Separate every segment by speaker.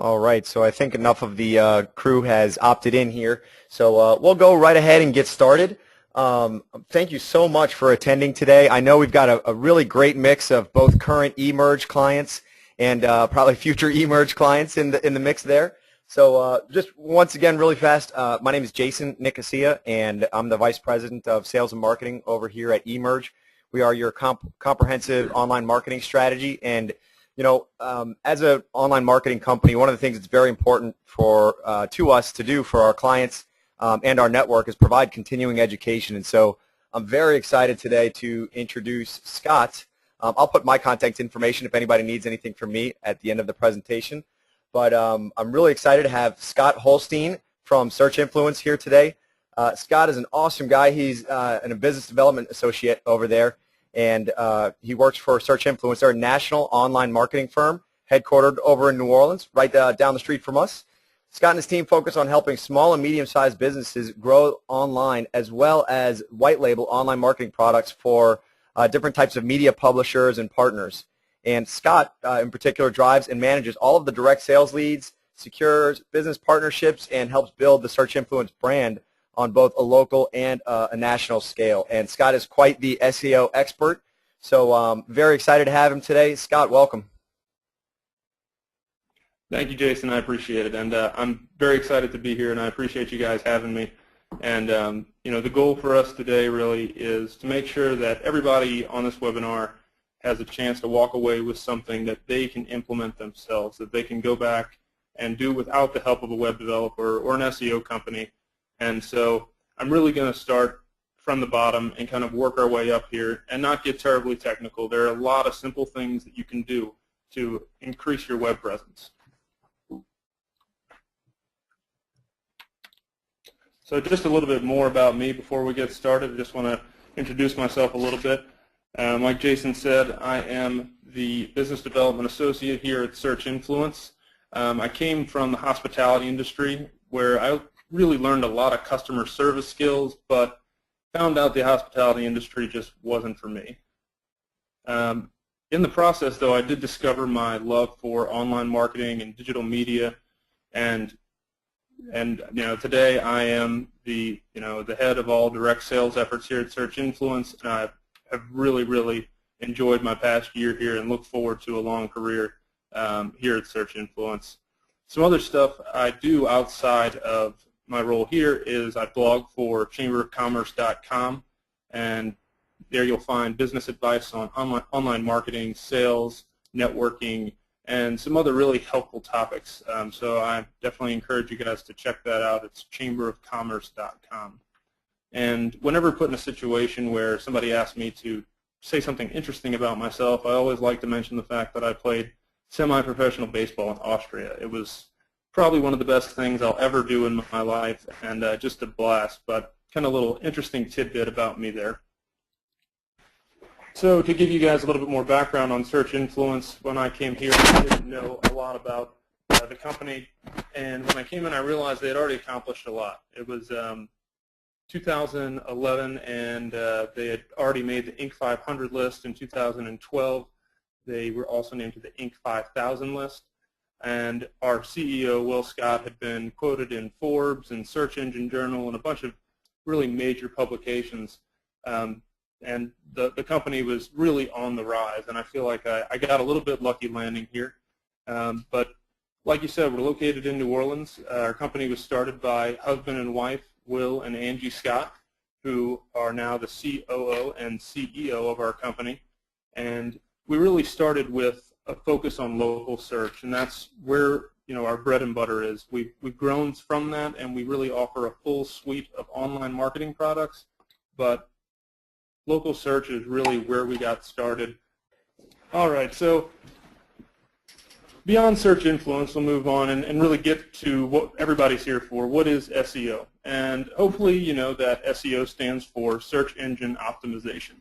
Speaker 1: All right, so I think enough of the crew has opted in here. So we'll go right ahead and get started. Thank you so much for attending today. I know we've got a really great mix of both current eMerge clients and probably future eMerge clients in the mix there. So just once again, really fast, my name is Jason Nicosia, and I'm the Vice President of Sales and Marketing over here at eMerge. We are your comprehensive online marketing strategy, and you know, as an online marketing company, one of the things that's very important for to us to do for our clients and our network is provide continuing education. And so I'm very excited today to introduce Scott. I'll put my contact information if anybody needs anything from me at the end of the presentation. But I'm really excited to have Scott Holstein from Search Influence here today. Scott is an awesome guy. He's a business development associate over there, and he works for Search Influence. They're a national online marketing firm headquartered over in New Orleans, right down the street from us. Scott and his team focus on helping small and medium-sized businesses grow online, as well as white label online marketing products for different types of media publishers and partners. And Scott, in particular, drives and manages all of the direct sales leads, secures business partnerships, and helps build the Search Influence brand on both a local and a national scale. And Scott is quite the SEO expert, so very excited to have him today. Scott, welcome.
Speaker 2: Thank you, Jason. I appreciate it, and I'm very excited to be here, and I appreciate you guys having me. And you know, the goal for us today really is to make sure that everybody on this webinar has a chance to walk away with something that they can implement themselves, that they can go back and do without the help of a web developer or an SEO company. And so I'm really going to start from the bottom and kind of work our way up here and not get terribly technical. There are a lot of simple things that you can do to increase your web presence. So just a little bit more about me before we get started. I just want to introduce myself a little bit. Like Jason said, I am the Business Development Associate here at Search Influence. I came from the hospitality industry, where I really learned a lot of customer service skills, but found out the hospitality industry just wasn't for me. In the process, though, I did discover my love for online marketing and digital media, and you know, today I am the head of all direct sales efforts here at Search Influence, and I have really enjoyed my past year here and look forward to a long career here at Search Influence. Some other stuff I do outside of my role here is I blog for chamberofcommerce.com, and there you'll find business advice on online marketing, sales, networking, and some other really helpful topics. So I definitely encourage you guys to check that out. It's chamberofcommerce.com. And whenever put in a situation where somebody asks me to say something interesting about myself, I always like to mention the fact that I played semi-professional baseball in Austria. It was probably one of the best things I'll ever do in my life, and just a blast, but kind of a little interesting tidbit about me there. So to give you guys a little bit more background on Search Influence, when I came here, I didn't know a lot about the company, and when I came in, I realized they had already accomplished a lot. It was 2011, and they had already made the Inc. 500 list in 2012. They were also named to the Inc. 5000 list. And our CEO, Will Scott, had been quoted in Forbes and Search Engine Journal and a bunch of really major publications. And the company was really on the rise, and I feel like I got a little bit lucky landing here. But like you said, we're located in New Orleans. Our company was started by husband and wife, Will and Angie Scott, who are now the COO and CEO of our company. And we really started with a focus on local search, and that's where our bread and butter is. We've grown from that, and we really offer a full suite of online marketing products, but local search is really where we got started. All right, so beyond Search Influence, we'll move on and really get to what everybody's here for. What is SEO? And hopefully you know that SEO stands for Search Engine Optimization.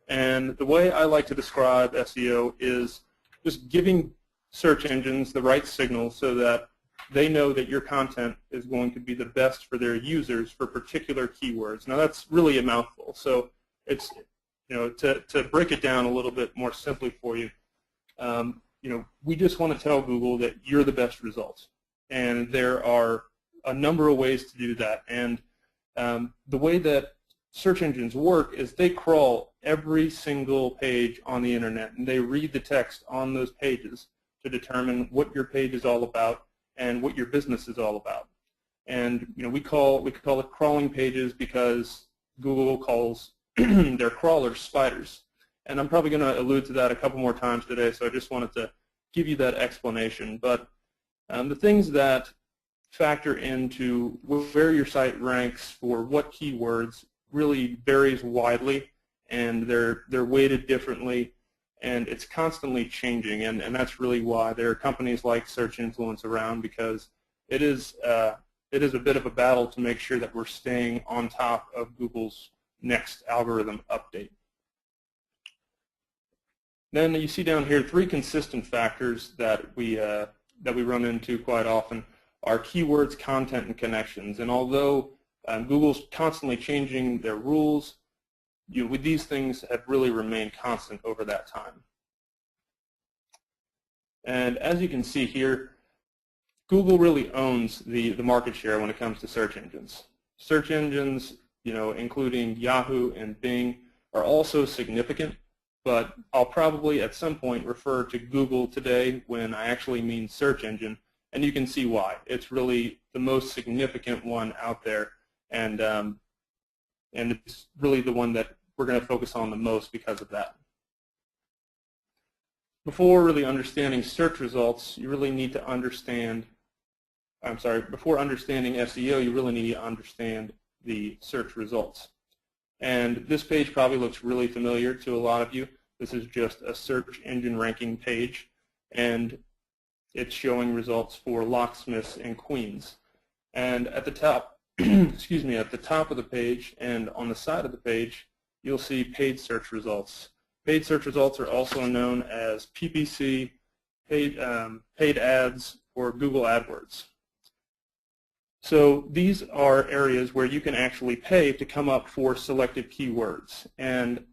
Speaker 2: And the way I like to describe SEO is just giving search engines the right signal so that they know that your content is going to be the best for their users for particular keywords. Now that's really a mouthful, so it's to break it down a little bit more simply for you. we just want to tell Google that you're the best results. And there are a number of ways to do that. And the way that search engines work is they crawl every single page on the internet, and they read the text on those pages to determine what your page is all about and what your business is all about. And we call it crawling pages because Google calls their crawlers spiders. And I'm probably going to allude to that a couple more times today, so I just wanted to give you that explanation. But the things that factor into where your site ranks for what keywords really varies widely, and they're weighted differently, and it's constantly changing, and that's really why there are companies like Search Influence around, because it is a bit of a battle to make sure that we're staying on top of Google's next algorithm update. Then you see down here 3 consistent factors that we run into quite often are keywords, content, and connections. And although Google's constantly changing their rules, with these things have really remained constant over that time. And as you can see here, Google really owns the market share when it comes to search engines. Search engines, including Yahoo and Bing, are also significant, but I'll probably at some point refer to Google today when I actually mean search engine, and you can see why. It's really the most significant one out there, and it's really the one that we're going to focus on the most because of that. Before really understanding search results, you really need to understand, before understanding SEO, you really need to understand the search results. And this page probably looks really familiar to a lot of you. This is just a search engine ranking page, and it's showing results for locksmiths and queens. And at the top, excuse me, at the top of the page and on the side of the page, you'll see paid search results. Paid search results are also known as PPC, paid ads, or Google AdWords. So these are areas where you can actually pay to come up for selected keywords. And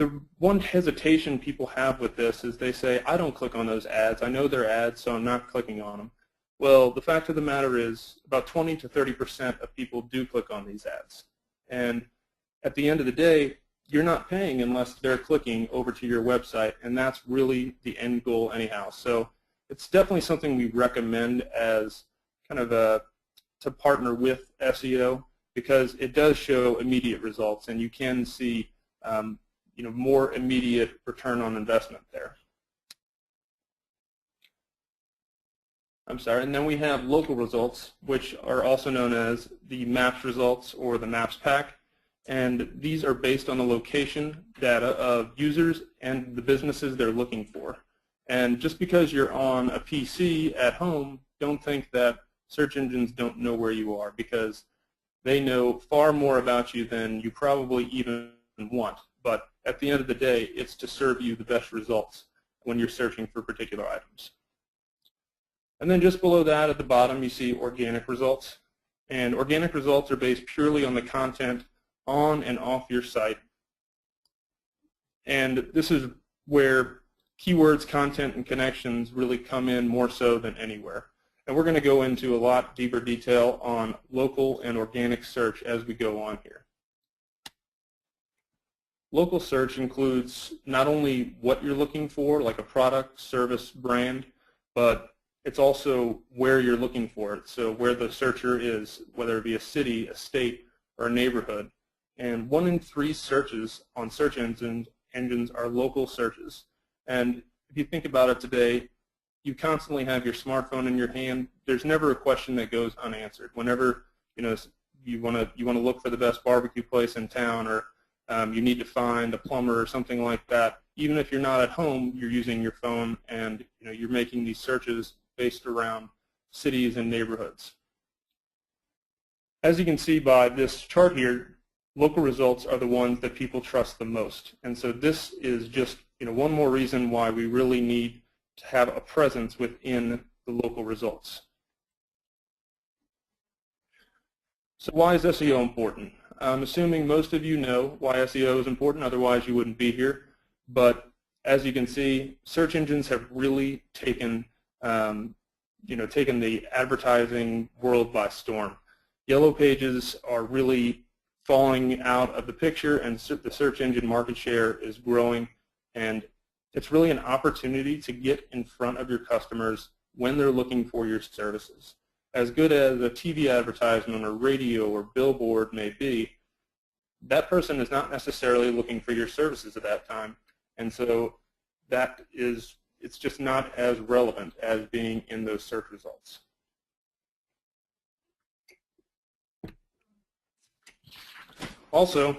Speaker 2: the one hesitation people have with this is they say, I don't click on those ads. I know they're ads, so I'm not clicking on them. Well, the fact of the matter is about 20 to 30% of people do click on these ads. And at the end of the day, you're not paying unless they're clicking over to your website, and that's really the end goal anyhow. So it's definitely something we recommend as kind of to partner with SEO, because it does show immediate results, and you can see more immediate return on investment there. And then we have local results, which are also known as the Maps results or the Maps pack. And these are based on the location data of users and the businesses they're looking for. And just because you're on a PC at home, don't think that search engines don't know where you are, because they know far more about you than you probably even want. But at the end of the day, it's to serve you the best results when you're searching for particular items. And then just below that at the bottom, you see organic results. And organic results are based purely on the content on and off your site. And this is where keywords, content, and connections really come in more so than anywhere. And we're going to go into a lot deeper detail on local and organic search as we go on here. Local search includes not only what you're looking for, like a product, service, brand, but it's also where you're looking for it. So where the searcher is, whether it be a city, a state, or a neighborhood. And 1 in 3 searches on search engines are local searches. And if you think about it today, you constantly have your smartphone in your hand. There's never a question that goes unanswered. Whenever you want to look for the best barbecue place in town, or you need to find a plumber or something like that, even if you're not at home, you're using your phone, and you're making these searches based around cities and neighborhoods. As you can see by this chart here, local results are the ones that people trust the most. And so this is just one more reason why we really need to have a presence within the local results. So why is SEO important? I'm assuming most of you know why SEO is important, otherwise you wouldn't be here. But as you can see, search engines have really taken taken the advertising world by storm. Yellow pages are really falling out of the picture, and the search engine market share is growing, and it's really an opportunity to get in front of your customers when they're looking for your services. As good as a TV advertisement or radio or billboard may be, that person is not necessarily looking for your services at that time, and so it's just not as relevant as being in those search results. Also,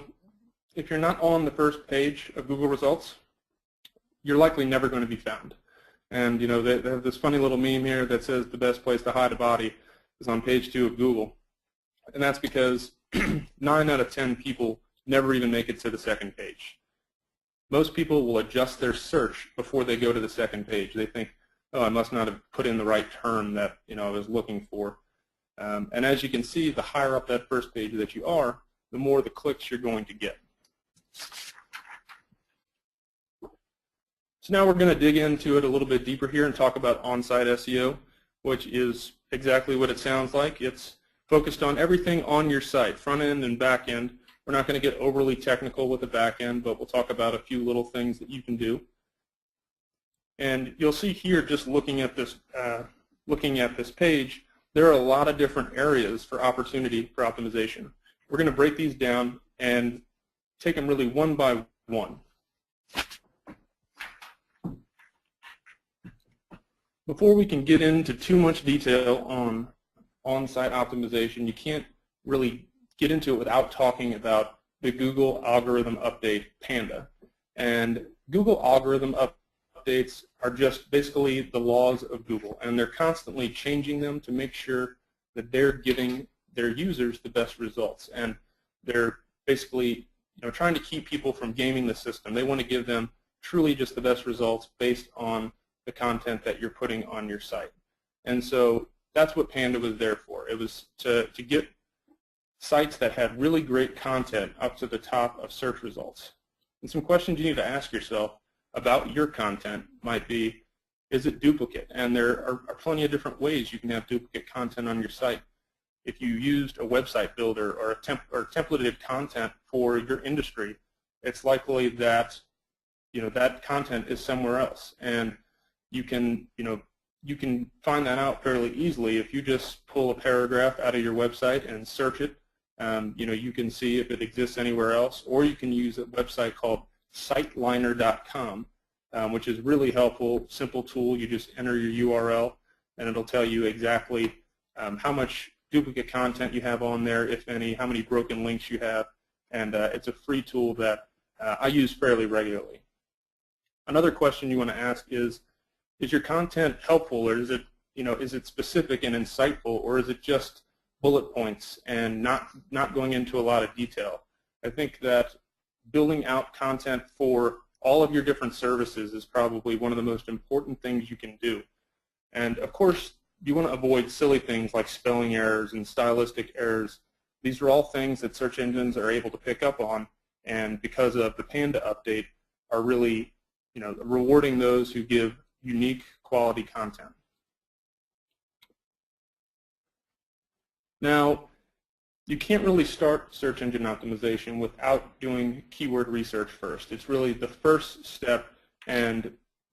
Speaker 2: if you're not on the first page of Google results, you're likely never going to be found. And they have this funny little meme here that says the best place to hide a body is on page 2 of Google. And that's because 9 out of 10 people never even make it to the second page. Most people will adjust their search before they go to the second page. They think, oh, I must not have put in the right term that I was looking for. And as you can see, the higher up that first page that you are, the more the clicks you're going to get. So now we're going to dig into it a little bit deeper here and talk about on-site SEO, which is exactly what it sounds like. It's focused on everything on your site, front end and back end. We're not going to get overly technical with the back end, but we'll talk about a few little things that you can do. And you'll see here, just looking at this page, there are a lot of different areas for opportunity for optimization. We're going to break these down and take them really one by one. Before we can get into too much detail on on-site optimization, you can't really get into it without talking about the Google algorithm update, Panda. And Google algorithm updates are just basically the laws of Google, and they're constantly changing them to make sure that they're giving their users the best results. And they're basically trying to keep people from gaming the system. They want to give them truly just the best results based on the content that you're putting on your site. And so that's what Panda was there for. It was to get sites that had really great content up to the top of search results. And some questions you need to ask yourself about your content might be, is it duplicate? And there are plenty of different ways you can have duplicate content on your site. If you used a website builder or templated content for your industry, it's likely that that content is somewhere else, and you can find that out fairly easily if you just pull a paragraph out of your website and search it. You can see if it exists anywhere else, or you can use a website called siteliner.com, which is really helpful, simple tool. You just enter your URL, and it'll tell you exactly how much duplicate content you have on there, if any, how many broken links you have, and it's a free tool that I use fairly regularly. Another question you want to ask is your content helpful, or is it specific and insightful, or is it just bullet points and not going into a lot of detail? I think that building out content for all of your different services is probably one of the most important things you can do. And of course, you want to avoid silly things like spelling errors and stylistic errors. These are all things that search engines are able to pick up on, and because of the Panda update, are really rewarding those who give unique quality content. Now, you can't really start search engine optimization without doing keyword research first. It's really the first step, and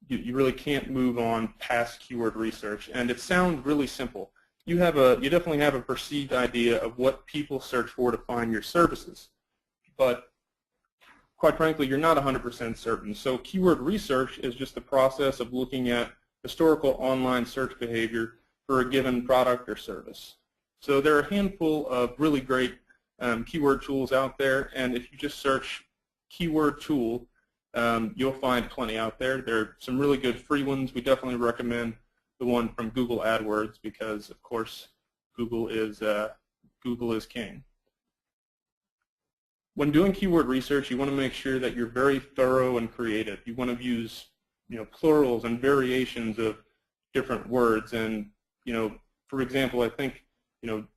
Speaker 2: you really can't move on past keyword research. And it sounds really simple. You definitely have a perceived idea of what people search for to find your services, but quite frankly, you're not 100% certain. So keyword research is just the process of looking at historical online search behavior for a given product or service. So there are a handful of really great keyword tools out there, and if you just search keyword tool, you'll find plenty out there. There are some really good free ones. We definitely recommend the one from Google AdWords because, of course, Google is king. When doing keyword research, you want to make sure that you're very thorough and creative. You want to use plurals and variations of different words. And for example, I think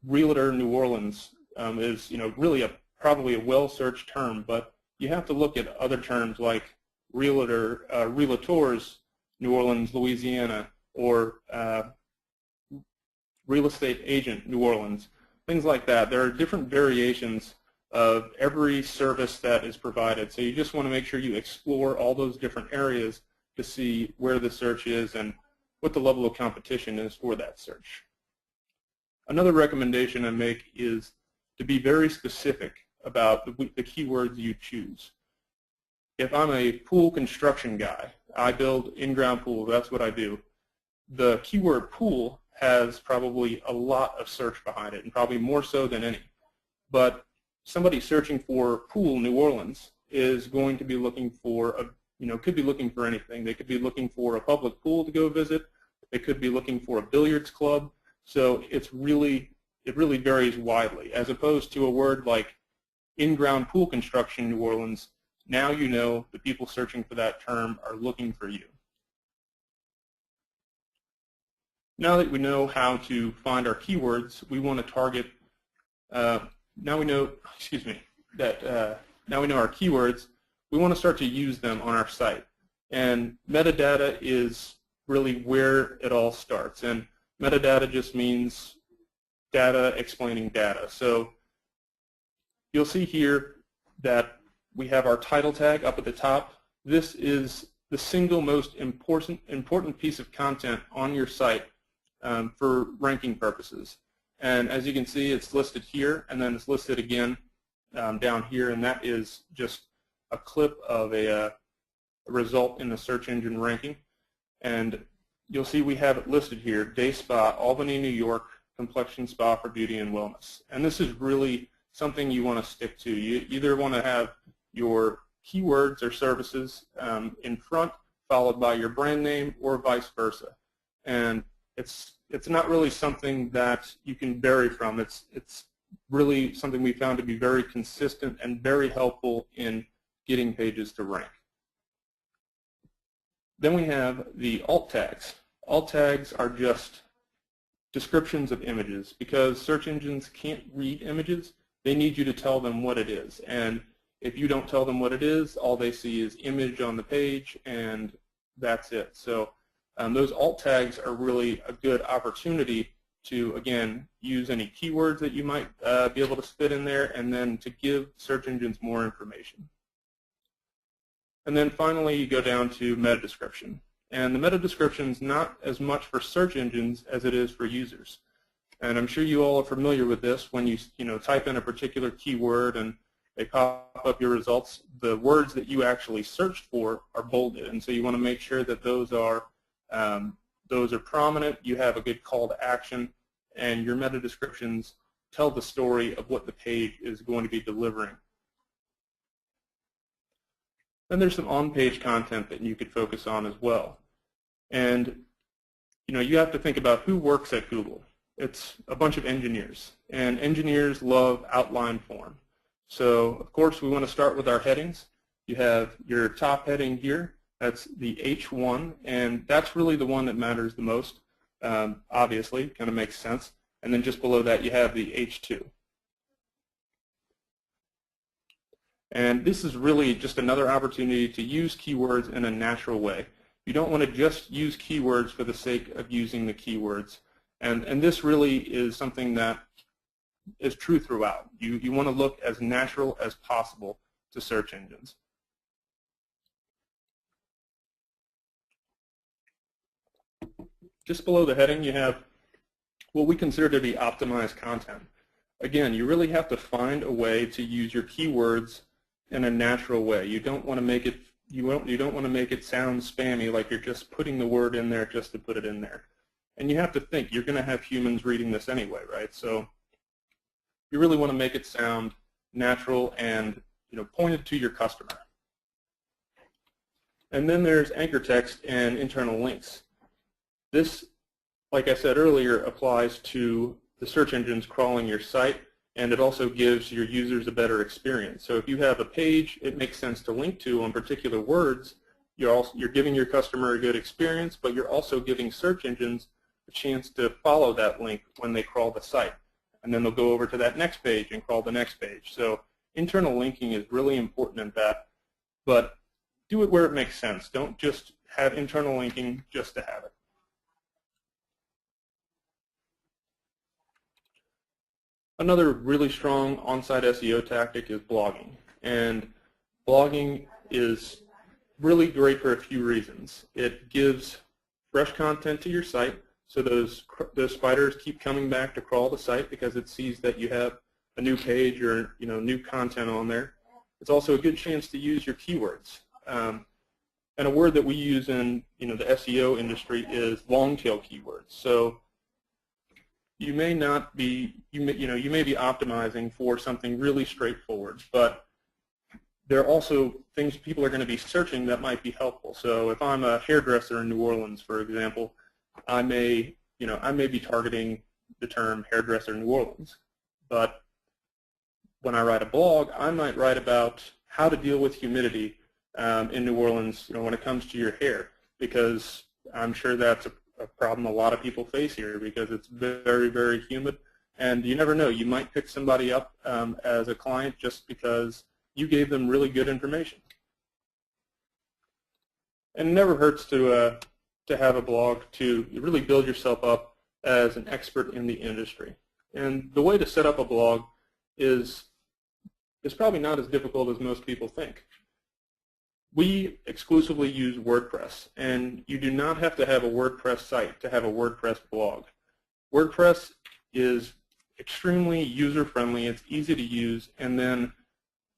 Speaker 2: Realtor New Orleans is really probably a well-searched term, but you have to look at other terms like realtors, New Orleans, Louisiana, or real estate agent, New Orleans, things like that. There are different variations of every service that is provided. So you just want to make sure you explore all those different areas to see where the search is and what the level of competition is for that search. Another recommendation I make is to be very specific about the keywords you choose. If I'm a pool construction guy, I build in-ground pools, that's what I do. The keyword pool has probably a lot of search behind it, and probably more so than any. But somebody searching for pool New Orleans is going to be looking for could be looking for anything. They could be looking for a public pool to go visit. They could be looking for a billiards club. So it really varies widely. As opposed to a word like in-ground pool construction New Orleans, now you know the people searching for that term are looking for you. Now that we know how to find our keywords, we want to target. Now we know our keywords. We want to start to use them on our site, and metadata is really where it all starts. And metadata just means data explaining data. So you'll see here that we have our title tag up at the top. This is the single most important piece of content on your site for ranking purposes. And as you can see, it's listed here, and then it's listed again down here, and that is just a clip of a result in the search engine ranking. And you'll see we have it listed here: Day Spa, Albany, New York, complexion spa for beauty and wellness. And this is really something you want to stick to. You either want to have your keywords or services in front, followed by your brand name, or vice versa. And it's not really something that you can vary from. It's really something we found to be very consistent and very helpful in getting pages to rank. Then we have the alt tags. Alt tags are just descriptions of images. Because search engines can't read images, they need you to tell them what it is. And if you don't tell them what it is, all they see is image on the page, and that's it. So those alt tags are really a good opportunity to, again, use any keywords that you might be able to spit in there, and then to give search engines more information. And then finally, you go down to meta description. And the meta description is not as much for search engines as it is for users. And I'm sure you all are familiar with this. When you type in a particular keyword and they pop up your results, the words that you actually searched for are bolded. And so you want to make sure that those are prominent, you have a good call to action, and your meta descriptions tell the story of what the page is going to be delivering. Then there's some on-page content that you could focus on as well. And you have to think about who works at Google. It's a bunch of engineers, and engineers love outline form. So of course we want to start with our headings. You have your top heading here. That's the H1, and that's really the one that matters the most, obviously, kind of makes sense. And then just below that you have the H2. And this is really just another opportunity to use keywords in a natural way. You don't want to just use keywords for the sake of using the keywords. And this really is something that is true throughout. You want to look as natural as possible to search engines. Just below the heading, you have what we consider to be optimized content. Again, you really have to find a way to use your keywords in a natural way. You don't want to make it sound spammy, like you're just putting the word in there just to put it in there. And you have to think you're going to have humans reading this anyway, right? So you really want to make it sound natural and pointed to your customer. And then there's anchor text and internal links. This, like I said earlier, applies to the search engines crawling your site, and it also gives your users a better experience. So if you have a page it makes sense to link to on particular words, you're giving your customer a good experience, but you're also giving search engines a chance to follow that link when they crawl the site. And then they'll go over to that next page and crawl the next page. So internal linking is really important in that. But do it where it makes sense. Don't just have internal linking just to have it. Another really strong on-site SEO tactic is blogging. And blogging is really great for a few reasons. It gives fresh content to your site, so those spiders keep coming back to crawl the site because it sees that you have a new page or new content on there. It's also a good chance to use your keywords. And a word that we use in the SEO industry is long-tail keywords. So you may not be you may be optimizing for something really straightforward, but there are also things people are going to be searching that might be helpful. So if I'm a hairdresser in New Orleans, for example, I may be targeting the term hairdresser New Orleans. But when I write a blog, I might write about how to deal with humidity in New Orleans, when it comes to your hair, because I'm sure that's a problem a lot of people face here because it's very, very humid. And you never know, you might pick somebody up as a client just because you gave them really good information. And it never hurts to have a blog to really build yourself up as an expert in the industry. And the way to set up a blog is probably not as difficult as most people think. We exclusively use WordPress, and you do not have to have a WordPress site to have a WordPress blog. WordPress is extremely user-friendly, it's easy to use, and then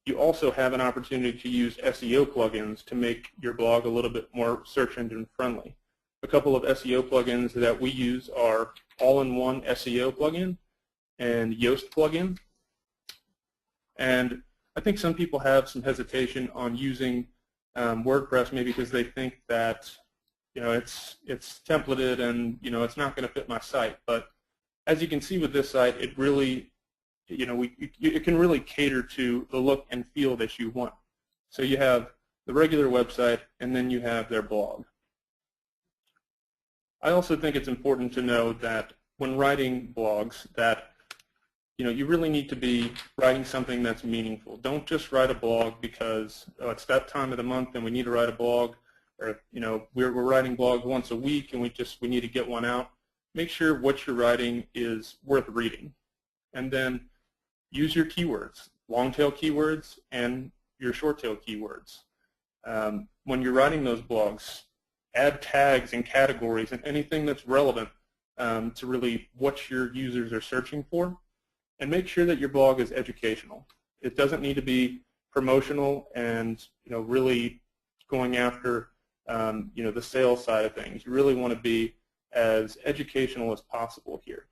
Speaker 2: you also have an opportunity to use SEO plugins to make your blog a little bit more search engine friendly. A couple of SEO plugins that we use are All-in-One SEO plugin and Yoast plugin. And I think some people have some hesitation on using WordPress maybe because they think that it's templated and it's not going to fit my site. But as you can see with this site, it really it can really cater to the look and feel that you want. So you have the regular website and then you have their blog. I also think it's important to know that when writing blogs that you really need to be writing something that's meaningful. Don't just write a blog because it's that time of the month and we need to write a blog, or we're writing blogs once a week and we need to get one out. Make sure what you're writing is worth reading, and then use your keywords, long-tail keywords and your short-tail keywords. When you're writing those blogs, add tags and categories and anything that's relevant to really what your users are searching for. And make sure that your blog is educational. It doesn't need to be promotional and really going after the sales side of things. You really want to be as educational as possible here.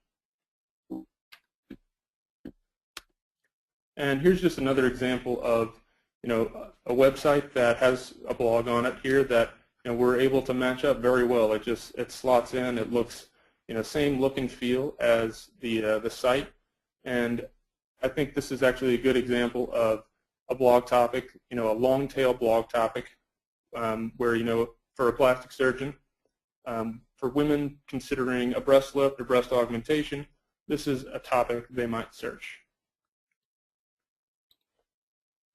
Speaker 2: And here's just another example of a website that has a blog on it here that we're able to match up very well. It slots in. It looks same look and feel as the site. And I think this is actually a good example of a blog topic, a long-tail blog topic where, for a plastic surgeon, for women considering a breast lift or breast augmentation, this is a topic they might search.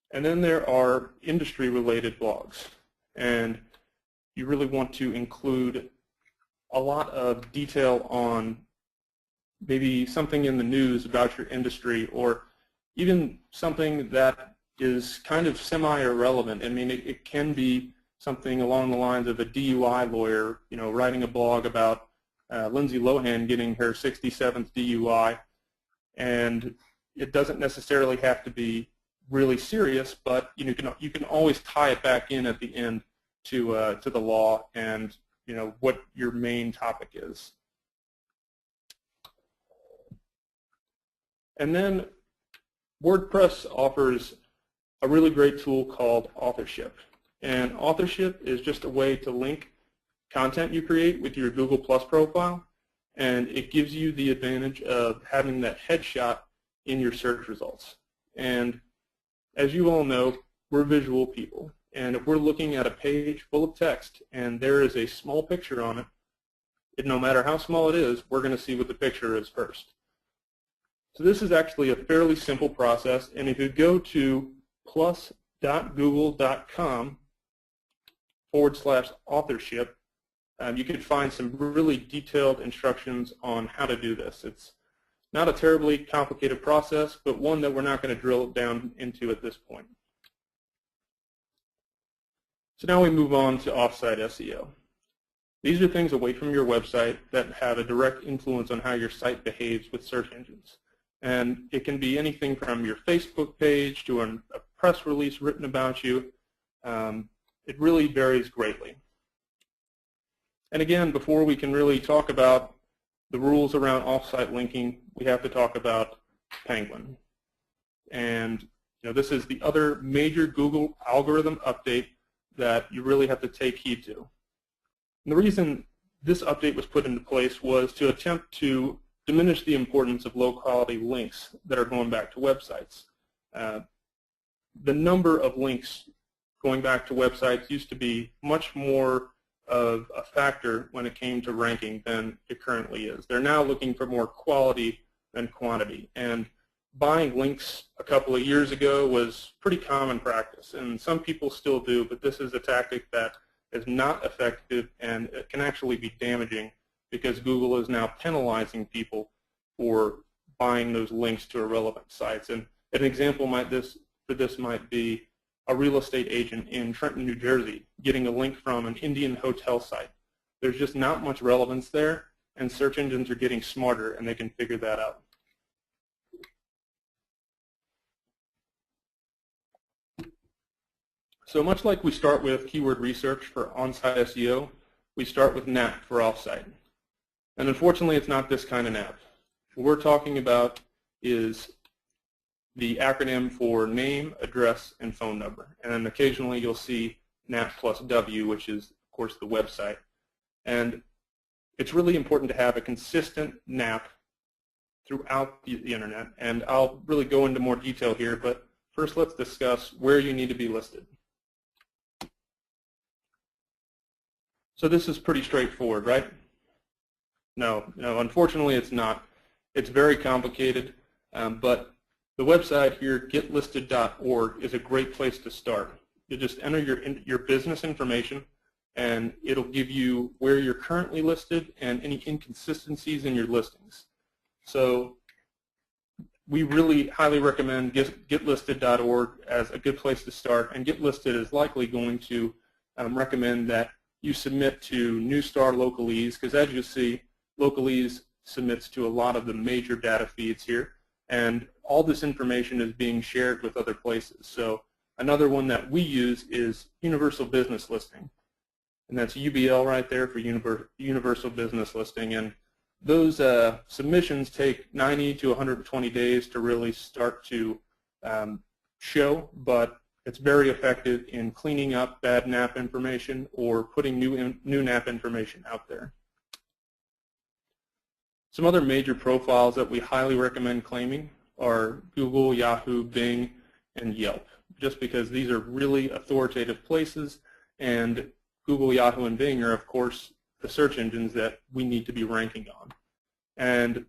Speaker 2: And then there are industry-related blogs, and you really want to include a lot of detail on maybe something in the news about your industry, or even something that is kind of semi-irrelevant. I mean, it can be something along the lines of a DUI lawyer, writing a blog about Lindsay Lohan getting her 67th DUI, and it doesn't necessarily have to be really serious, but you can always tie it back in at the end to the law and what your main topic is. And then WordPress offers a really great tool called authorship. And authorship is just a way to link content you create with your Google Plus profile, and it gives you the advantage of having that headshot in your search results. And as you all know, we're visual people, and if we're looking at a page full of text and there is a small picture on it, no matter how small it is, we're going to see what the picture is first. So this is actually a fairly simple process, and if you go to plus.google.com /authorship, you can find some really detailed instructions on how to do this. It's not a terribly complicated process, but one that we're not going to drill down into at this point. So now we move on to offsite SEO. These are things away from your website that have a direct influence on how your site behaves with search engines. And it can be anything from your Facebook page to a press release written about you. It really varies greatly. And again, before we can really talk about the rules around offsite linking, we have to talk about Penguin. And this is the other major Google algorithm update that you really have to take heed to. And the reason this update was put into place was to attempt to diminish the importance of low-quality links that are going back to websites. The number of links going back to websites used to be much more of a factor when it came to ranking than it currently is. They're now looking for more quality than quantity. And buying links a couple of years ago was pretty common practice, and some people still do, but this is a tactic that is not effective, and it can actually be damaging because Google is now penalizing people for buying those links to irrelevant sites. And an example for this might be a real estate agent in Trenton, New Jersey, getting a link from an Indian hotel site. There's just not much relevance there, and search engines are getting smarter, and they can figure that out. So much like we start with keyword research for on-site SEO, we start with NAP for off-site. And unfortunately, it's not this kind of NAP. What we're talking about is the acronym for name, address, and phone number. And then occasionally you'll see NAP plus W, which is, of course, the website. And it's really important to have a consistent NAP throughout the internet. And I'll really go into more detail here, but first let's discuss where you need to be listed. So this is pretty straightforward, right? No, unfortunately it's not. It's very complicated, but the website here, getlisted.org, is a great place to start. You just enter your business information, and it'll give you where you're currently listed and any inconsistencies in your listings. So we really highly recommend getlisted.org as a good place to start, and GetListed is likely going to recommend that you submit to Newstar Localese, because as you see, Localese submits to a lot of the major data feeds here, and all this information is being shared with other places. So another one that we use is Universal Business Listing, and that's UBL right there for Universal Business Listing. And those submissions take 90 to 120 days to really start to show, but it's very effective in cleaning up bad NAP information or putting new NAP information out there. Some other major profiles that we highly recommend claiming are Google, Yahoo, Bing, and Yelp, just because these are really authoritative places, and Google, Yahoo, and Bing are, of course, the search engines that we need to be ranking on. And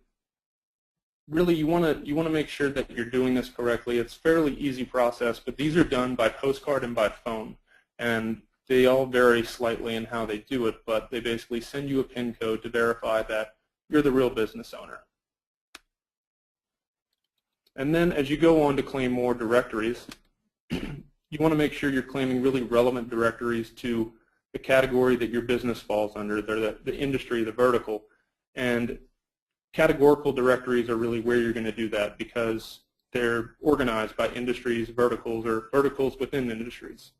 Speaker 2: really, you want to make sure that you're doing this correctly. It's a fairly easy process, but these are done by postcard and by phone, and they all vary slightly in how they do it, but they basically send you a PIN code to verify that you're the real business owner. And then as you go on to claim more directories, you want to make sure you're claiming really relevant directories to the category that your business falls under, the industry, the vertical. And categorical directories are really where you're going to do that, because they're organized by industries, verticals, or verticals within industries.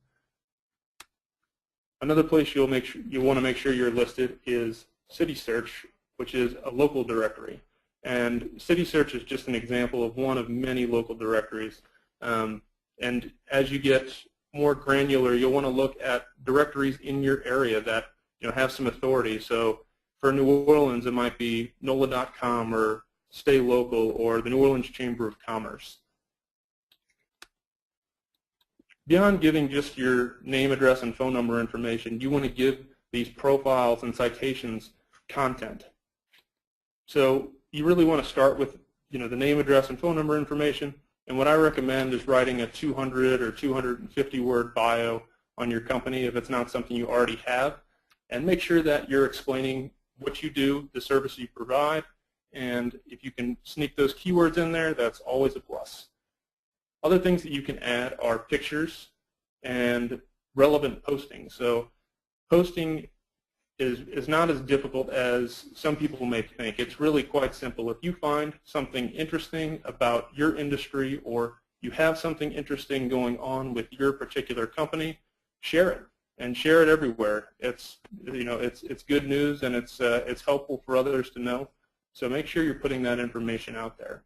Speaker 2: Another place you want to make sure you're listed is City Search, which is a local directory. And City Search is just an example of one of many local directories. And as you get more granular, you'll want to look at directories in your area that have some authority. So for New Orleans, it might be NOLA.com or Stay Local or the New Orleans Chamber of Commerce. Beyond giving just your name, address, and phone number information, you want to give these profiles and citations content. So you really want to start with the name, address, and phone number information. And what I recommend is writing a 200 or 250 word bio on your company if it's not something you already have, and make sure that you're explaining what you do, the service you provide, and if you can sneak those keywords in there, that's always a plus. Other things that you can add are pictures and relevant posting. So posting is not as difficult as some people may think. It's really quite simple. If you find something interesting about your industry, or you have something interesting going on with your particular company, share it, and share it everywhere. It's good news, and it's helpful for others to know. So make sure you're putting that information out there.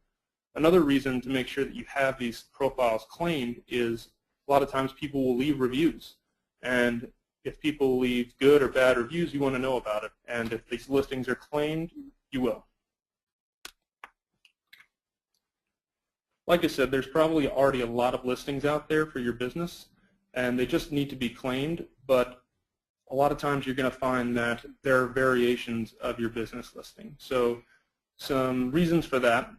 Speaker 2: Another reason to make sure that you have these profiles claimed is a lot of times people will leave reviews, and if people leave good or bad reviews, you want to know about it. And if these listings are claimed, you will. Like I said, there's probably already a lot of listings out there for your business, and they just need to be claimed. But a lot of times you're going to find that there are variations of your business listing. So some reasons for that,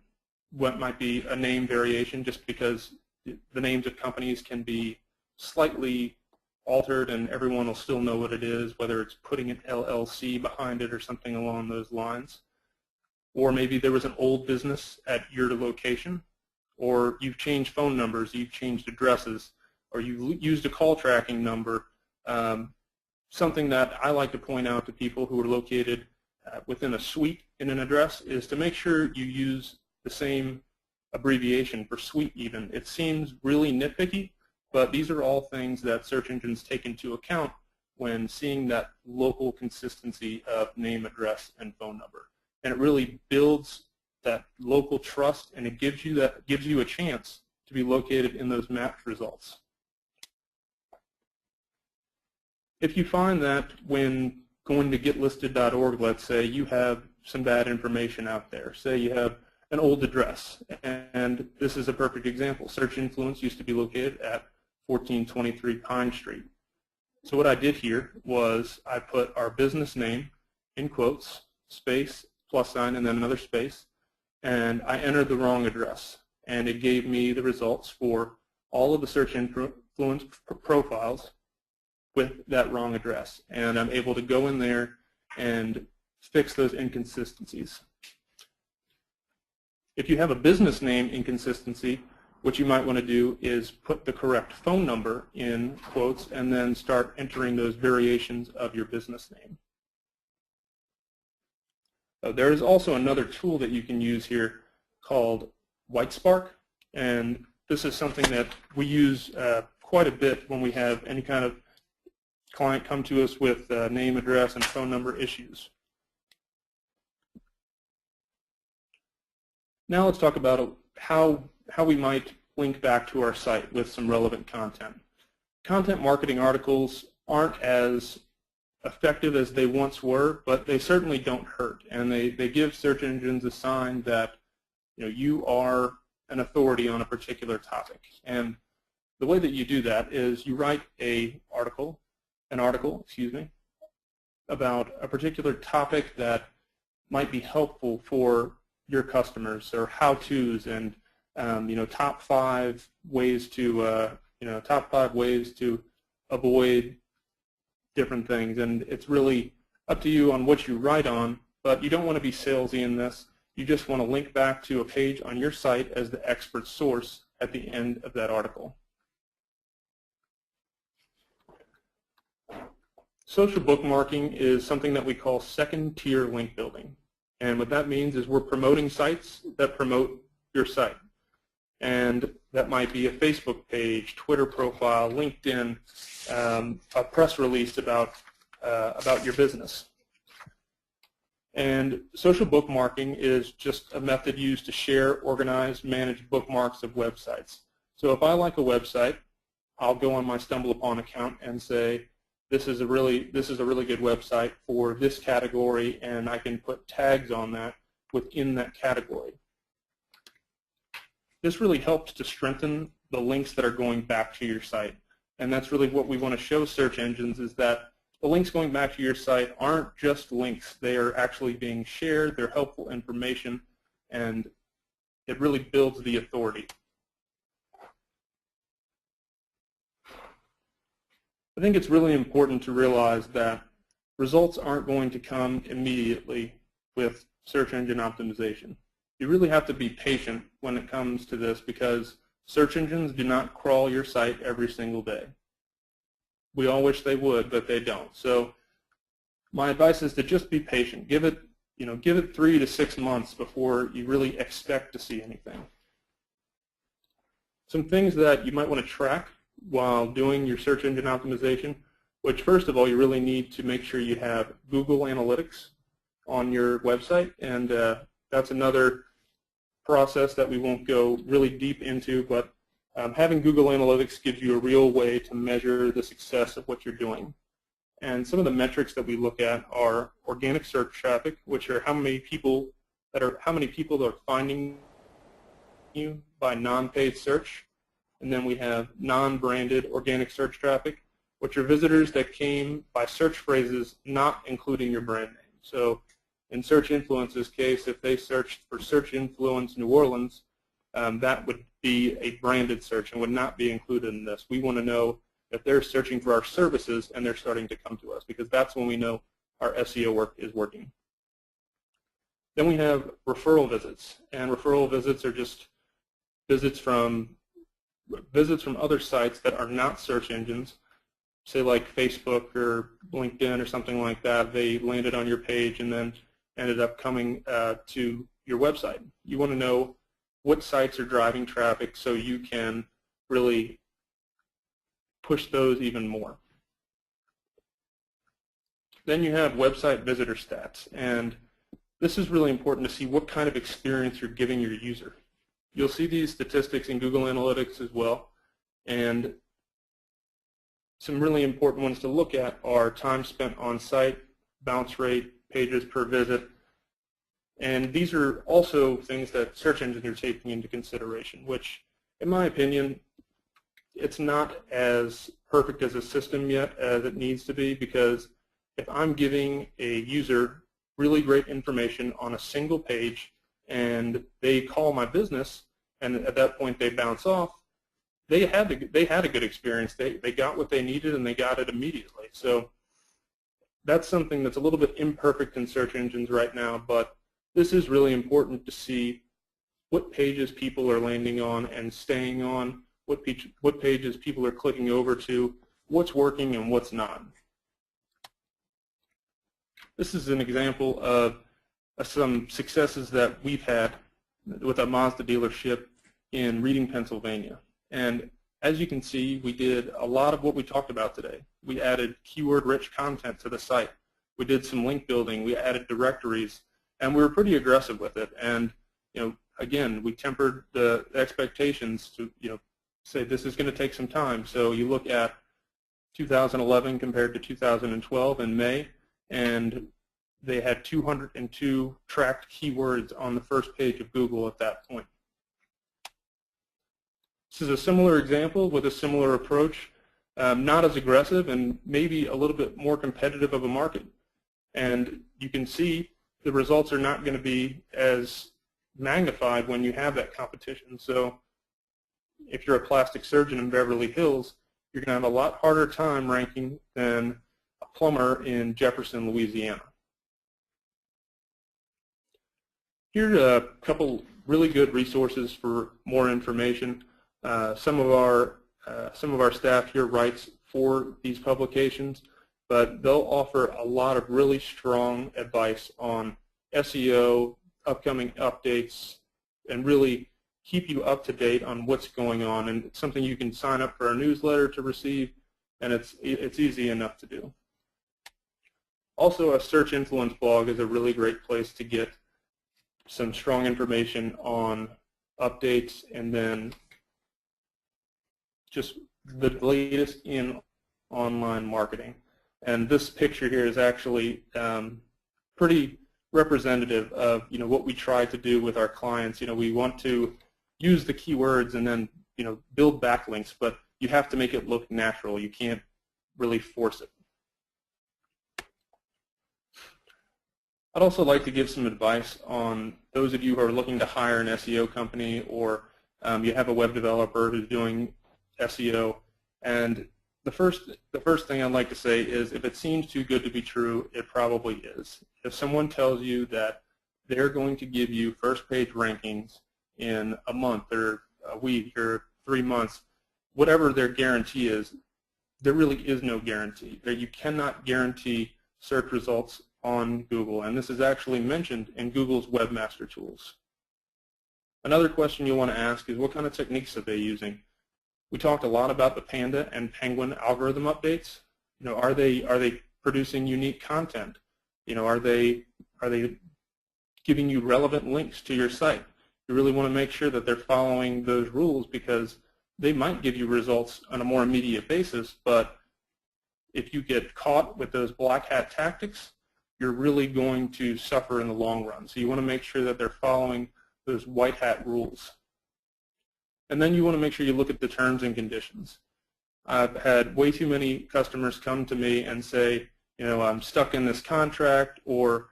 Speaker 2: what might be a name variation, just because the names of companies can be slightly altered and everyone will still know what it is, whether it's putting an LLC behind it or something along those lines. Or maybe there was an old business at your location, or you've changed phone numbers, you've changed addresses, or you used a call tracking number. Something that I like to point out to people who are located within a suite in an address is to make sure you use the same abbreviation for suite even. It seems really nitpicky, but these are all things that search engines take into account when seeing that local consistency of name, address, and phone number. And it really builds that local trust, and it gives you a chance to be located in those mapped results. If you find that when going to getlisted.org, let's say, you have some bad information out there, say you have an old address, and this is a perfect example. Search Influence used to be located at 1423 Pine Street. So what I did here was I put our business name in quotes, space, plus sign, and then another space, and I entered the wrong address, and it gave me the results for all of the Search Influence profiles with that wrong address, and I'm able to go in there and fix those inconsistencies. If you have a business name inconsistency, what you might want to do is put the correct phone number in quotes and then start entering those variations of your business name. There is also another tool that you can use here called Whitespark, and this is something that we use quite a bit when we have any kind of client come to us with name, address, and phone number issues. Now let's talk about how we might link back to our site with some relevant content. Content marketing articles aren't as effective as they once were, but they certainly don't hurt, and they give search engines a sign that you are an authority on a particular topic. And the way that you do that is you write an article, about a particular topic that might be helpful for your customers, or how-tos, and top 5 ways to avoid different things. And it's really up to you on what you write on, but you don't want to be salesy in this. You just want to link back to a page on your site as the expert source at the end of that article. Social bookmarking is something that we call second-tier link building. And what that means is we're promoting sites that promote your site. And that might be a Facebook page, Twitter profile, LinkedIn, a press release about your business. And social bookmarking is just a method used to share, organize, manage bookmarks of websites. So if I like a website, I'll go on my StumbleUpon account and say, this is a really good website for this category, and I can put tags on that within that category. This really helps to strengthen the links that are going back to your site. And that's really what we want to show search engines, is that the links going back to your site aren't just links. They are actually being shared, they're helpful information, and it really builds the authority. I think it's really important to realize that results aren't going to come immediately with search engine optimization. You really have to be patient when it comes to this because search engines do not crawl your site every single day. We all wish they would, but they don't. So my advice is to just be patient. Give it 3 to 6 months before you really expect to see anything. Some things that you might want to track while doing your search engine optimization, which first of all, you really need to make sure you have Google Analytics on your website, and that's another process that we won't go really deep into, but having Google Analytics gives you a real way to measure the success of what you're doing. And some of the metrics that we look at are organic search traffic, which are how many people are finding you by non-paid search. And then we have non-branded organic search traffic, which are visitors that came by search phrases not including your brand name. So in Search Influence's case, if they searched for Search Influence New Orleans, that would be a branded search and would not be included in this. We want to know if they're searching for our services and they're starting to come to us, because that's when we know our SEO work is working. Then we have referral visits, and referral visits are just visits from other sites that are not search engines, say like Facebook or LinkedIn or something like that. They landed on your page and then ended up coming to your website. You want to know what sites are driving traffic so you can really push those even more. Then you have website visitor stats, and this is really important to see what kind of experience you're giving your user. You'll see these statistics in Google Analytics as well, and some really important ones to look at are time spent on site, bounce rate, pages per visit, and these are also things that search engines are taking into consideration, which in my opinion, it's not as perfect as a system yet as it needs to be, because if I'm giving a user really great information on a single page and they call my business and at that point they bounce off, they had a good experience. They got what they needed and they got it immediately. So that's something that's a little bit imperfect in search engines right now, but this is really important to see what pages people are landing on and staying on, what pages people are clicking over to, what's working and what's not. This is an example of some successes that we've had with a Mazda dealership in Reading, Pennsylvania. And as you can see, we did a lot of what we talked about today. We added keyword-rich content to the site. We did some link building. We added directories, and we were pretty aggressive with it. And again, we tempered the expectations to say this is going to take some time. So you look at 2011 compared to 2012 in May, and they had 202 tracked keywords on the first page of Google at that point. This is a similar example with a similar approach, not as aggressive and maybe a little bit more competitive of a market. And you can see the results are not going to be as magnified when you have that competition. So if you're a plastic surgeon in Beverly Hills, you're going to have a lot harder time ranking than a plumber in Jefferson, Louisiana. Here are a couple really good resources for more information. Some of our staff here writes for these publications, but they'll offer a lot of really strong advice on SEO, upcoming updates, and really keep you up to date on what's going on. And it's something you can sign up for our newsletter to receive, and it's easy enough to do. Also, a Search Influence blog is a really great place to get some strong information on updates and then just the latest in online marketing. And this picture here is actually pretty representative of what we try to do with our clients. We want to use the keywords and then build backlinks, but you have to make it look natural. You can't really force it. I'd also like to give some advice on those of you who are looking to hire an SEO company, or you have a web developer who's doing SEO, and The first thing I'd like to say is if it seems too good to be true, it probably is. If someone tells you that they're going to give you first page rankings in a month or a week or 3 months, whatever their guarantee is, there really is no guarantee. You cannot guarantee search results on Google, and this is actually mentioned in Google's Webmaster Tools. Another question you want to ask is what kind of techniques are they using? We talked a lot about the Panda and Penguin algorithm updates. Are they producing unique content? Are they giving you relevant links to your site? You really want to make sure that they're following those rules because they might give you results on a more immediate basis, but if you get caught with those black hat tactics, you're really going to suffer in the long run. So you want to make sure that they're following those white hat rules. And then you want to make sure you look at the terms and conditions. I've had way too many customers come to me and say, I'm stuck in this contract, or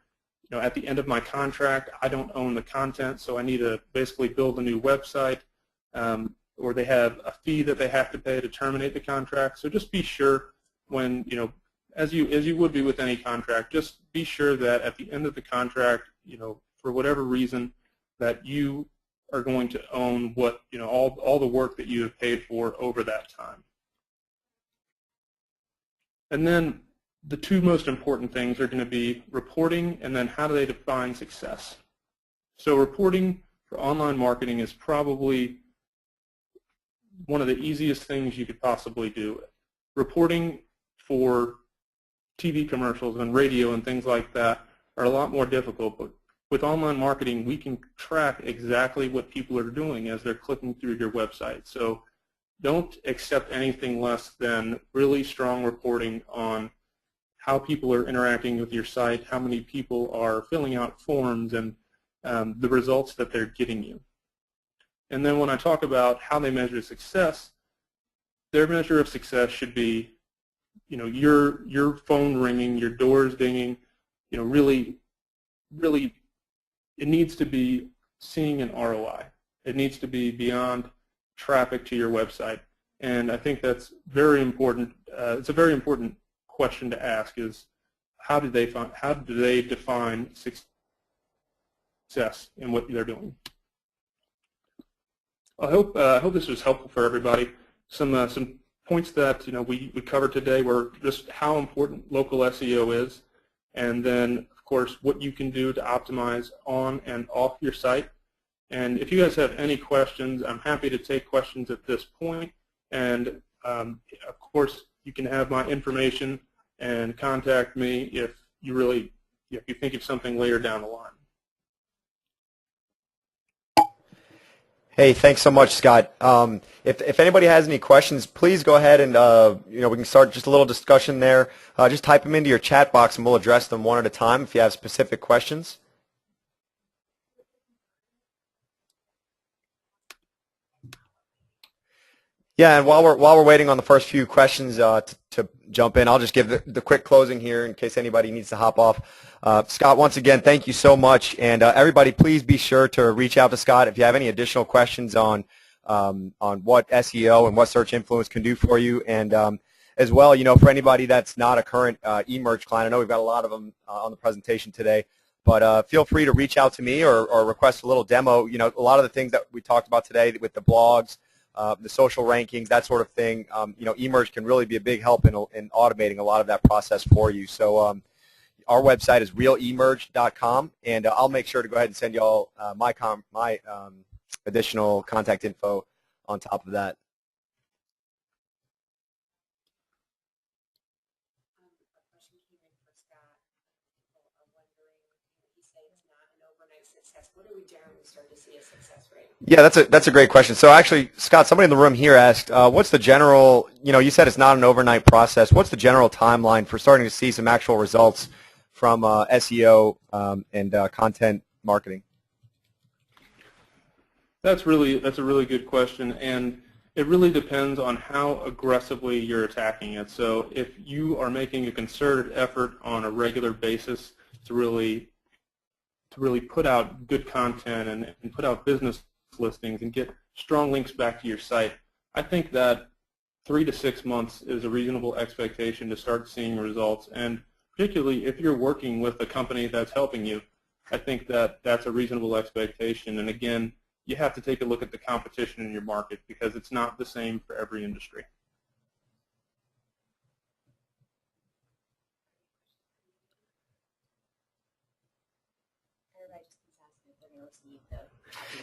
Speaker 2: at the end of my contract, I don't own the content, so I need to basically build a new website, or they have a fee that they have to pay to terminate the contract. So just be sure when, as you would be with any contract, just be sure that at the end of the contract, for whatever reason, that you are going to own what, all the work that you have paid for over that time. And then the two most important things are going to be reporting and then how do they define success. So reporting for online marketing is probably one of the easiest things you could possibly do. Reporting for TV commercials and radio and things like that are a lot more difficult, but with online marketing, we can track exactly what people are doing as they're clicking through your website. So don't accept anything less than really strong reporting on how people are interacting with your site, how many people are filling out forms, and the results that they're getting you. And then when I talk about how they measure success, their measure of success should be, your phone ringing, your doors dinging, really, it needs to be seeing an ROI. It needs to be beyond traffic to your website. And I think that's very important. It's a very important question to ask is how do they define success in what they're doing? I hope this was helpful for everybody. Some points that we covered today were just how important local SEO is, and then of course what you can do to optimize on and off your site. And if you guys have any questions, I'm happy to take questions at this point. And of course you can have my information and contact me if you think of something later down the line.
Speaker 1: Hey, thanks so much, Scott. If anybody has any questions, please go ahead and we can start just a little discussion there. Just type them into your chat box, and we'll address them one at a time if you have specific questions. Yeah, and while we're waiting on the first few questions to jump in, I'll just give the quick closing here in case anybody needs to hop off. Scott, once again, thank you so much, and everybody, please be sure to reach out to Scott if you have any additional questions on what SEO and what search influence can do for you, and as well, for anybody that's not a current eMerge client, I know we've got a lot of them on the presentation today, but feel free to reach out to me or request a little demo. A lot of the things that we talked about today with the blogs, the social rankings, that sort of thing, eMerge can really be a big help in automating a lot of that process for you. So our website is realemerge.com, and I'll make sure to go ahead and send you all my additional contact info on top of that.
Speaker 3: What do we generally start to see a success rate?
Speaker 1: Yeah, that's a great question. So actually, Scott, somebody in the room here asked, what's the general, you said it's not an overnight process. What's the general timeline for starting to see some actual results from SEO and content marketing?
Speaker 2: That's a really good question, and it really depends on how aggressively you're attacking it. So if you are making a concerted effort on a regular basis to really put out good content and put out business listings and get strong links back to your site, I think that 3 to 6 months is a reasonable expectation to start seeing results. And particularly if you're working with a company that's helping you, I think that that's a reasonable expectation. And again, you have to take a look at the competition in your market because it's not the same for every industry.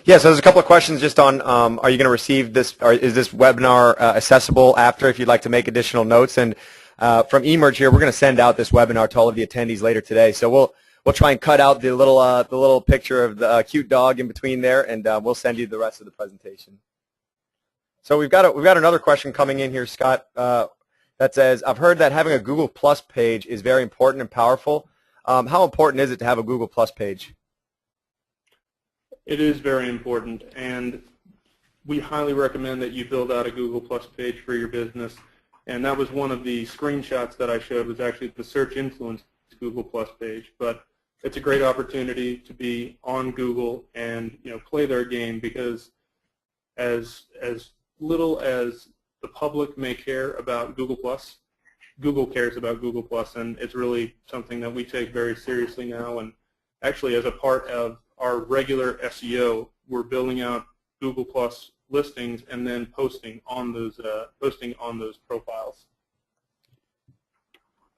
Speaker 1: Yeah, so there's a couple of questions just on are you going to receive this, or is this webinar accessible after if you'd like to make additional notes? And from eMerge here, we're going to send out this webinar to all of the attendees later today. So we'll try and cut out the little picture of the cute dog in between there, and we'll send you the rest of the presentation. So we've got another question coming in here, Scott, that says, I've heard that having a Google Plus page is very important and powerful. How important is it to have a Google Plus page?
Speaker 2: It is very important, and we highly recommend that you build out a Google Plus page for your business. And that was one of the screenshots that I showed, was actually the Search Influence Google Plus page. But it's a great opportunity to be on Google and play their game, because as little as the public may care about Google Plus, Google cares about Google Plus, and it's really something that we take very seriously now. And actually, as a part of our regular SEO, we're building out Google Plus listings and then posting on those profiles.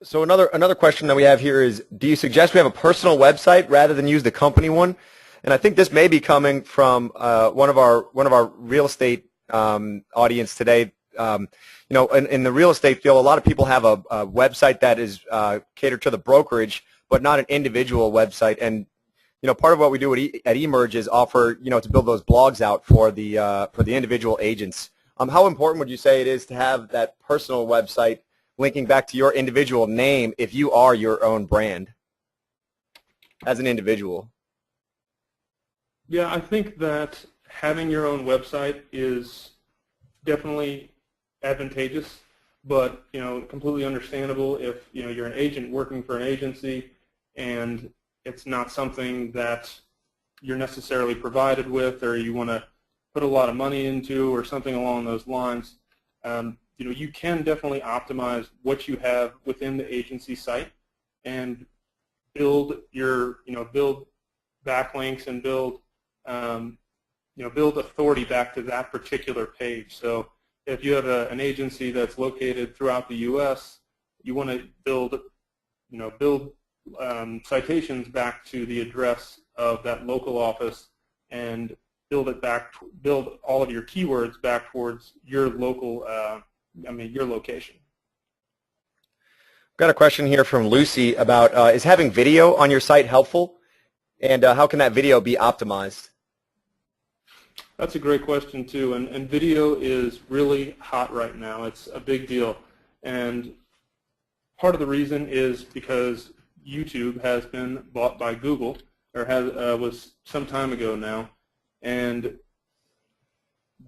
Speaker 1: So another question that we have here is, do you suggest we have a personal website rather than use the company one? And I think this may be coming from one of our real estate audience today. In the real estate field, a lot of people have a website that is catered to the brokerage, but not an individual website. And part of what we do at eMerge is offer, to build those blogs out for the individual agents. How important would you say it is to have that personal website linking back to your individual name if you are your own brand as an individual?
Speaker 2: Yeah, I think that having your own website is definitely advantageous, but completely understandable if you're an agent working for an agency and it's not something that you're necessarily provided with, or you want to put a lot of money into, or something along those lines. You can definitely optimize what you have within the agency site and build build backlinks and build authority back to that particular page. So if you have an agency that's located throughout the U.S., you want to build citations back to the address of that local office and build all of your keywords back towards your local, your location.
Speaker 1: Got a question here from Lucy about is having video on your site helpful, and how can that video be optimized?
Speaker 2: That's a great question too, and video is really hot right now. It's a big deal, and part of the reason is because YouTube has been bought by Google, or was some time ago now, and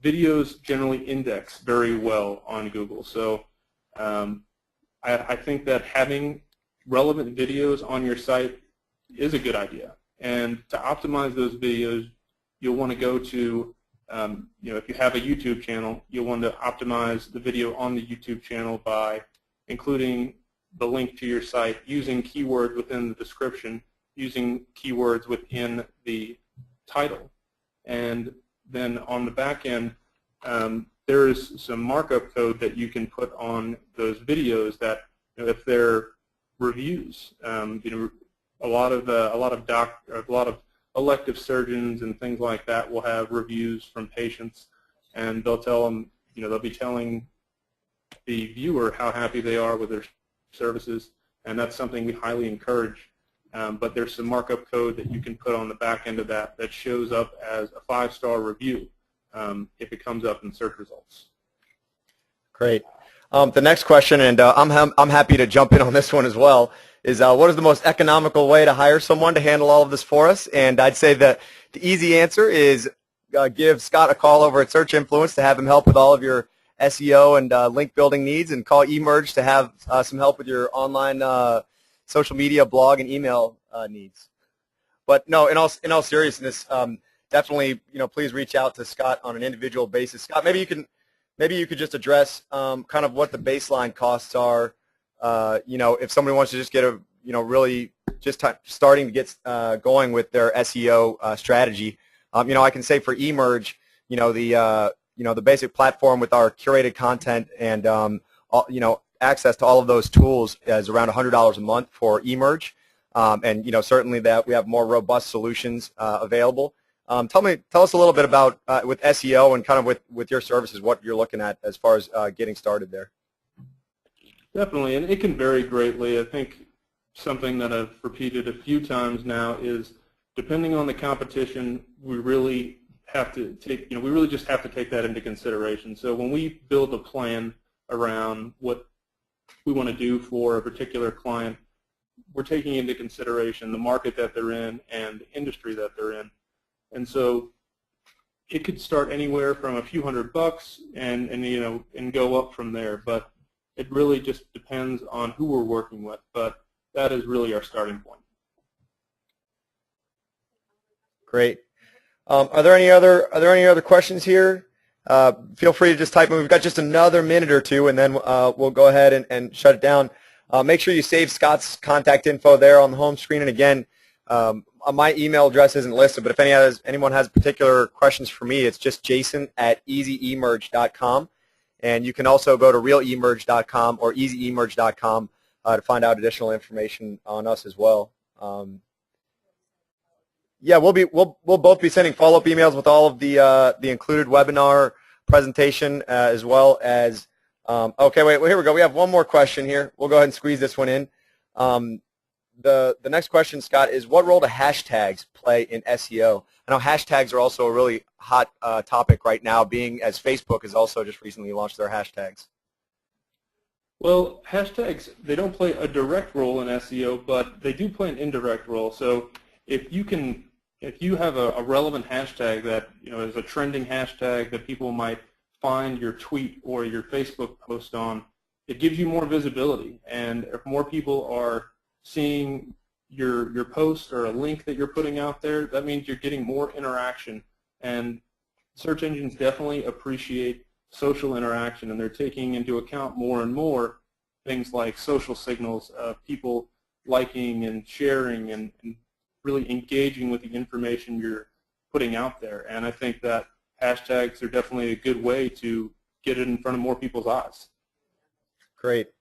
Speaker 2: videos generally index very well on Google. So I think that having relevant videos on your site is a good idea. And to optimize those videos, you'll want to go to, if you have a YouTube channel, you'll want to optimize the video on the YouTube channel by including the link to your site, using keywords within the description, using keywords within the title. And then on the back end, there is some markup code that you can put on those videos that, if they're reviews, a lot of elective surgeons and things like that will have reviews from patients, and they'll tell them, they'll be telling the viewer how happy they are with their services, and that's something we highly encourage. But there's some markup code that you can put on the back end of that shows up as a 5-star review if it comes up in search results.
Speaker 1: Great. The next question, and I'm happy to jump in on this one as well, is what is the most economical way to hire someone to handle all of this for us? And I'd say that the easy answer is give Scott a call over at Search Influence to have him help with all of your SEO and link building needs, and call eMerge to have some help with your online social media, blog, and email needs. But no, in all seriousness, definitely, please reach out to Scott on an individual basis. Scott, maybe maybe you could just address kind of what the baseline costs are. If somebody wants to just get really just starting to get going with their SEO strategy. I can say for eMerge, the basic platform with our curated content and access to all of those tools is around $100 a month for eMerge, and certainly that we have more robust solutions available. Tell us a little bit about with SEO and kind of with your services, what you're looking at as far as getting started there.
Speaker 2: Definitely, and it can vary greatly. I think something that I've repeated a few times now is, depending on the competition, we really have to take, we really just have to take that into consideration. So when we build a plan around what we want to do for a particular client, we're taking into consideration the market that they're in and the industry that they're in. And so it could start anywhere from a few $100 and go up from there. But it really just depends on who we're working with. But that is really our starting point.
Speaker 1: Great. Are there any other questions here? Feel free to just type them. We've got just another minute or two, and then we'll go ahead and shut it down. Make sure you save Scott's contact info there on the home screen. And again, my email address isn't listed, but if anyone has particular questions for me, it's just jason@easyemerge.com. And you can also go to realemerge.com or easyemerge.com to find out additional information on us as well. Yeah, we'll both be sending follow-up emails with all of the included webinar presentation as well as. Okay, wait, well, here we go. We have one more question here. We'll go ahead and squeeze this one in. The next question, Scott, is what role do hashtags play in SEO? I know hashtags are also a really hot topic right now, being as Facebook has also just recently launched their hashtags.
Speaker 2: Well, hashtags, they don't play a direct role in SEO, but they do play an indirect role. So if you have a relevant hashtag that is a trending hashtag that people might find your tweet or your Facebook post on, it gives you more visibility. And if more people are seeing your post or a link that you're putting out there, that means you're getting more interaction. And search engines definitely appreciate social interaction, and they're taking into account more and more things like social signals of people liking and sharing and really engaging with the information you're putting out there. And I think that hashtags are definitely a good way to get it in front of more people's eyes.
Speaker 1: Great.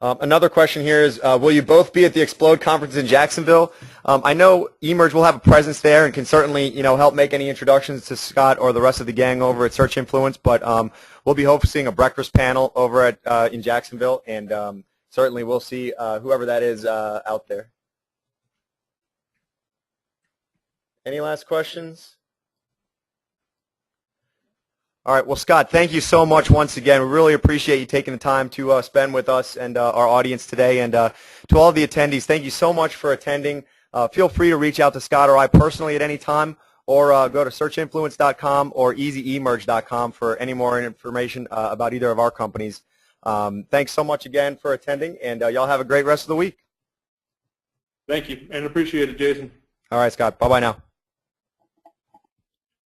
Speaker 1: Another question here is, will you both be at the Explode conference in Jacksonville? I know eMerge will have a presence there and can certainly help make any introductions to Scott or the rest of the gang over at Search Influence, but we'll be hosting a breakfast panel over at in Jacksonville, and certainly we'll see whoever that is out there. Any last questions? All right. Well, Scott, thank you so much once again. We really appreciate you taking the time to spend with us and our audience today. And to all the attendees, thank you so much for attending. Feel free to reach out to Scott or I personally at any time, or go to searchinfluence.com or easyemerge.com for any more information about either of our companies. Thanks so much again for attending, and y'all have a great rest of the week.
Speaker 2: Thank you, and appreciate it, Jason.
Speaker 1: All right, Scott. Bye-bye now.